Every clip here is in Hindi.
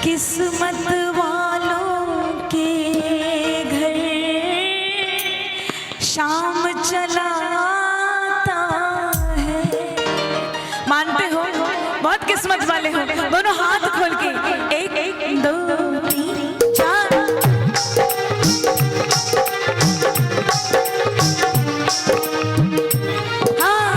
किस्मत वालों के घर शाम चलाता है। मानते हो बहुत किस्मत वाले हो। दोनों हाथ खोल के एक एक दो तीन चार। हाँ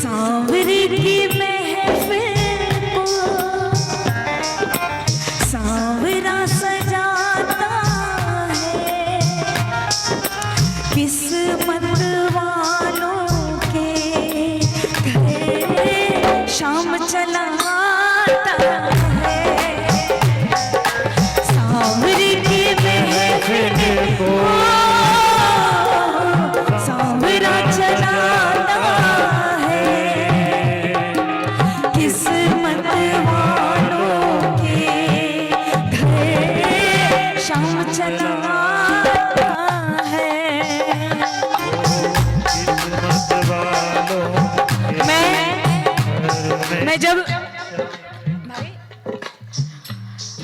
सांवरे की महफिल को सांवरा सजाता है। किस्मत वालों के घर शाम चलाता है। सांवरे की महफिल को सांवरा चलाता है। किस्मत वालों के घर शाम चलाता है।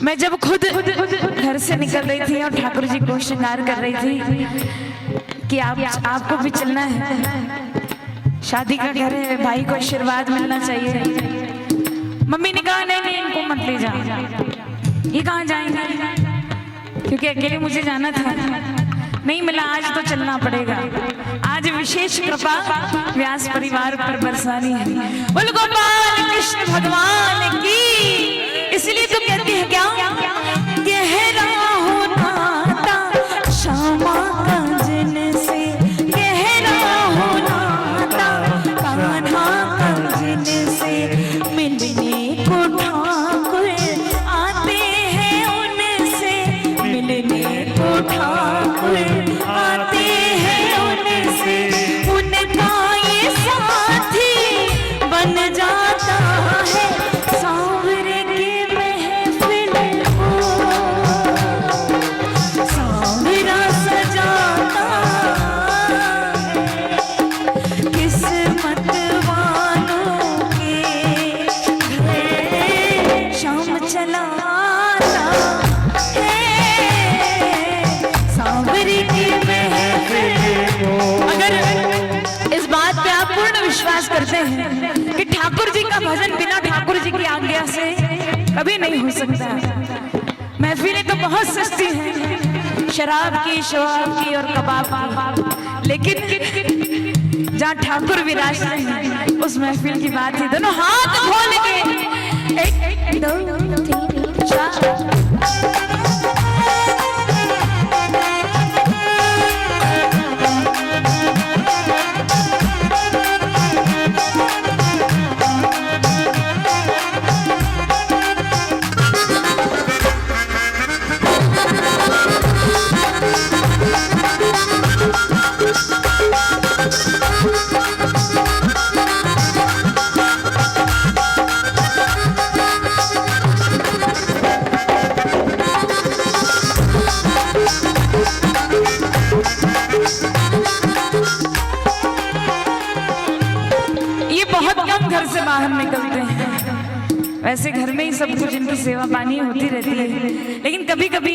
मैं जब खुद घर से निकल रही थी और ठाकुर जी को श्रृंगार कर रही थी कि आपको भी चलना है, शादी का घर है, भाई को आशीर्वाद मिलना चाहिए। मम्मी ने कहा नहीं इनको मत ले जा, ये कहाँ जाएंगे, क्योंकि अकेले मुझे जाना था। नहीं मिला, आज तो चलना पड़ेगा। आज विशेष कृपा व्यास परिवार पर बरसानी है। बोलो गोपाल कृष्ण भगवान की। इसलिए तो कहती है क्या, गहरा हो नाता श्यामा का जिनसे, गहरा हो नाता कान्हा का जिनसे। मिलने को ठाकुर आते हैं उनसे, मिलने को ठाकुर आते हैं उनसे। उनका ये साथी बन जाता है। सांवरे की महफिल को सांवरा सजाता है। किस्मत वालों के घर शाम चलाता है। सांवरे की महफिल को। अगर इस बात पे आप पूर्ण विश्वास करते हैं कि ठाकुर जी का भजन बिना ठाकुर जी की आज्ञा से कभी नहीं हो सकता। महफिलें तो बहुत सस्ती हैं, शराब की, शराब की और कबाब की, लेकिन जहाँ ठाकुर विराजते हैं उस महफिल की बात है। दोनों हाथ खोल के एक दो तीन चार। घर से बाहर निकलते हैं, वैसे घर में ही सब कुछ इनकी सेवा पानी होती रहती है, लेकिन कभी कभी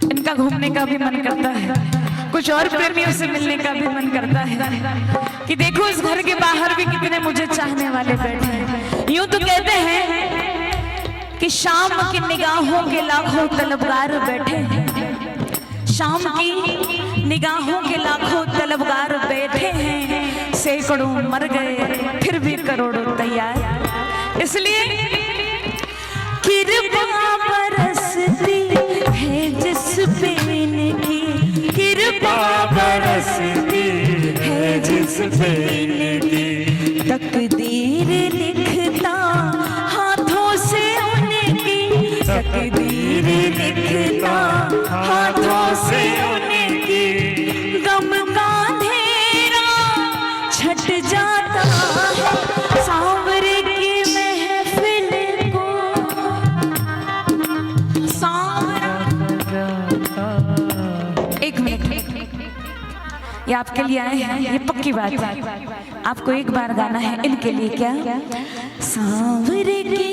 इनका घूमने का भी मन करता है, कुछ और प्रेमियों से मिलने का भी मन करता है कि देखो इस घर के बाहर भी कितने मुझे चाहने वाले बैठे हैं। यूं तो कहते हैं कि शाम की निगाहों के लाखों तलबगार बैठे हैं, शाम की निगाहों के लाखों तलबगार बैठे हैं। सैकड़ों मर गए फिर भी करोड़ों तैयार। इसलिए कृपा बरसती है जिस पे इनकी, कृपा बरसती है जिस पे इनकी। तकदीर लिखता हाथों से उनकी, तकदीर लिखता हाथों से उनकी। गम का छट जाता है सांवरे की महफिल को सांवरा। एक मिनट, ये आपके लिए आए हैं, ये पक्की बात है। आपको एक बार गाना है इनके लिए। क्या सांवरे की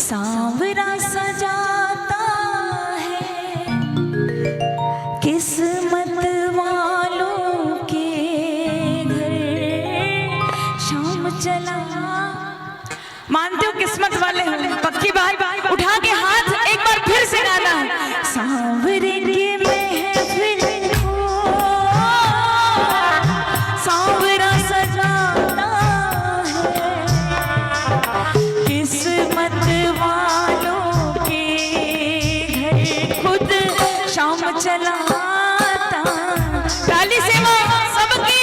सांवरा सजाता है किस्मत वालों के घर शाम चला। मानते हो किस्मत वाले हैं पक्की भाई, उठा के हाथ एक बार फिर से गाना है। सांवरे की महफिल को सांवरा सजाता है किस्मत वालों के घर खुद शाम चलाता। ताली से वो सबकी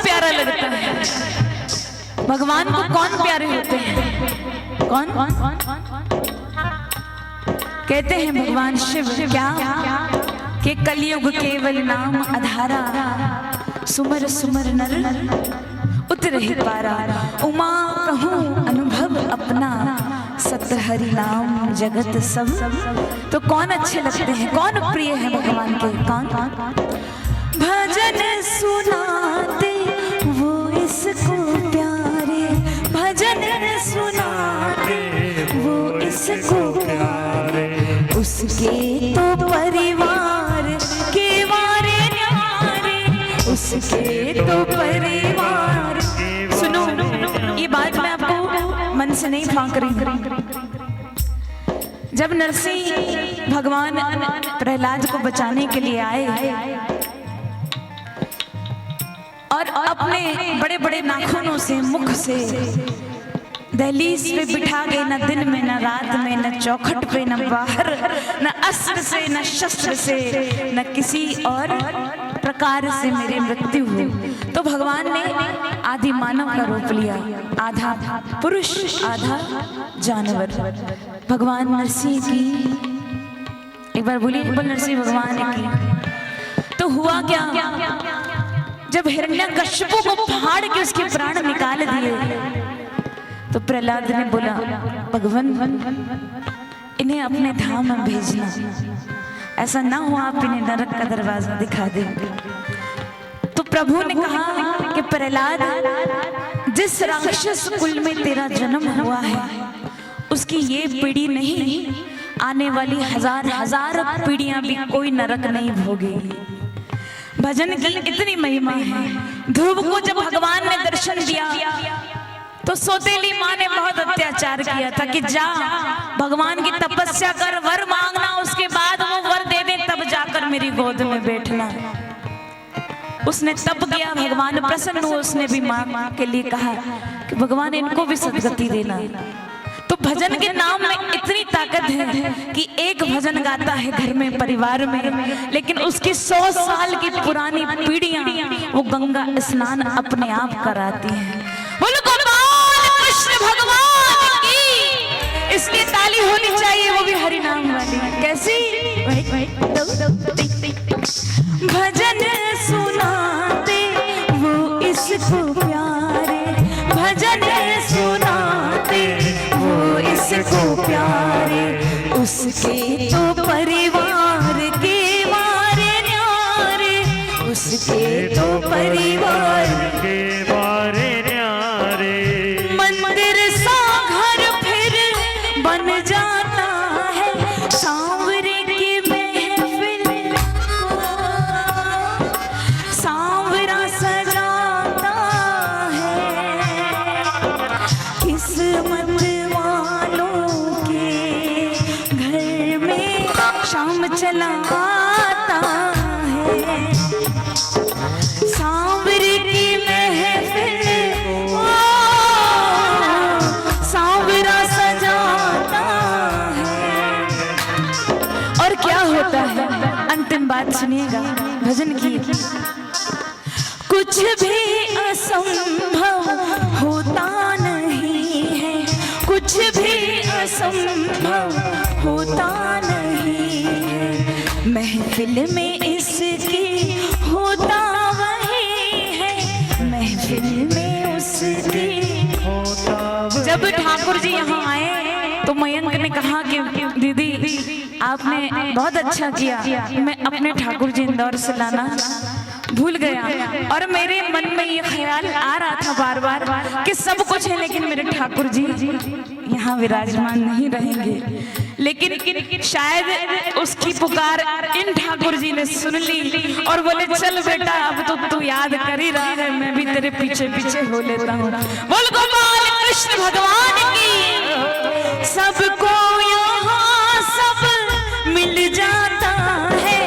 प्यारा लगता है। भगवान को कौन प्यारे होते हैं? कौन कहते हैं भगवान शिव क्या कि कलयुग केवल नाम आधारा, सुमर सुमर नर उतरहि पारा। उमा कहूँ अनुभव अपना, सत हरि नाम जगत सब। तो कौन अच्छे लगते हैं, कौन प्रिय है भगवान के? कौन भजन सुनाते वो इसको प्यारे, भजन सुनाते वो इसको प्यारे। उसके तो परिवार के वारे न्यारे, उसके तो परिवार। सुनो ये बात मैं आपको मन से नहीं फांक रही। जब नरसिंह भगवान प्रहलाद को बचाने के लिए आए और अपने बड़े बड़े नाखूनों से मुख से दहलीज पे बिठा गए, न दिन में न रात में, न चौखट पे न बाहर, न अस्त्र से न शस्त्र से, न किसी और प्रकार से मेरी मृत्यु हुई। तो भगवान ने आदि मानव का रूप लिया, आधा पुरुष आधा जानवर। भगवान नरसिंह की एक बार बोलिए, नरसिंह भगवान की। तो हुआ क्या, जब हिरण्यकश्यप को फाड़ के उसके प्राण निकाल दिए तो प्रहलाद ने बोला भगवान इन्हें अपने धाम में भेजना, ऐसा ना हो आप इन्हें नरक का दरवाजा दिखा दें। तो प्रभु ने कहा कि प्रहलाद जिस राक्षस कुल में तेरा जन्म हुआ है उसकी ये पीढ़ी नहीं, आने वाली हजार हजार पीढ़ियां भी कोई नरक नहीं भोगेगी। भजन की इतनी महिमा है। ध्रुव को जब भगवान ने दर्शन दिया तो सौतेली माँ ने बहुत अत्याचार किया था कि जा भगवान की तपस्या कर, वर मांगना, उसके बाद वो वर दे दे तब जाकर मेरी गोद में बैठना। उसने तप किया, भगवान प्रसन्न हुए। उसने भी माँ के लिए कहा कि भगवान इनको भी सदगति देना। तो भजन के नाम में इतनी ताकत है कि एक भजन गाता है घर में परिवार में, लेकिन उसकी 100 साल की पुरानी पीढ़ियां वो गंगा स्नान अपने आप कराती हैं। बोलो गोपाल कृष्ण भगवान की। इसलिए ताली होनी चाहिए, वो भी हरि नाम वाली। कैसी? भजन सुनाते वो इसको प्यारे, भजन सुनाते वो इसको प्यारे। उसके तो परिवार के वारे न्यारे, उसके तो परिवार के वारे न्यारे। मंदिर सा घर फिर बन जाता है सांवरे की महफिल को, सांवरा सजाता है किस्मत वालों के घर में शाम चलाता है। सांवरे की महफिल सांवरा सजाता है। और क्या होता है, अंतिम बात सुनिएगा भजन की। कुछ भी असंभव होता नहीं संभव होता नहीं है, महफिल में इसकी होता वही है, महफिल में उसकी होता। जब ठाकुर जी यहाँ आए तो मयंक ने कहा कि दीदी आपने बहुत अच्छा किया, मैं अपने ठाकुर जी इंदौर से लाना भूल गया। और मेरे मन में ये ख्याल आ रहा था बार बार कि सब कुछ है लेकिन मेरे ठाकुर जी यहाँ विराजमान नहीं रहेंगे, लेकिन शायद उसकी पुकार इन ठाकुर जी ने सुन ली और बोले चल बेटा अब तो तू याद कर ही रहा है, मैं भी तेरे पीछे पीछे हो लेता हूँ। बोल गोपाल कृष्ण भगवान की। सबको यहाँ सब मिल जाता है,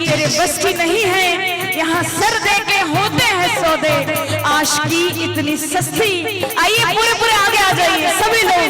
तेरे बस की नहीं है, यहाँ सर दे के होते हैं सौदे, आशिकी इतनी सस्ती। आइए पूरे पूरे आगे आ जाइए सभी लोग।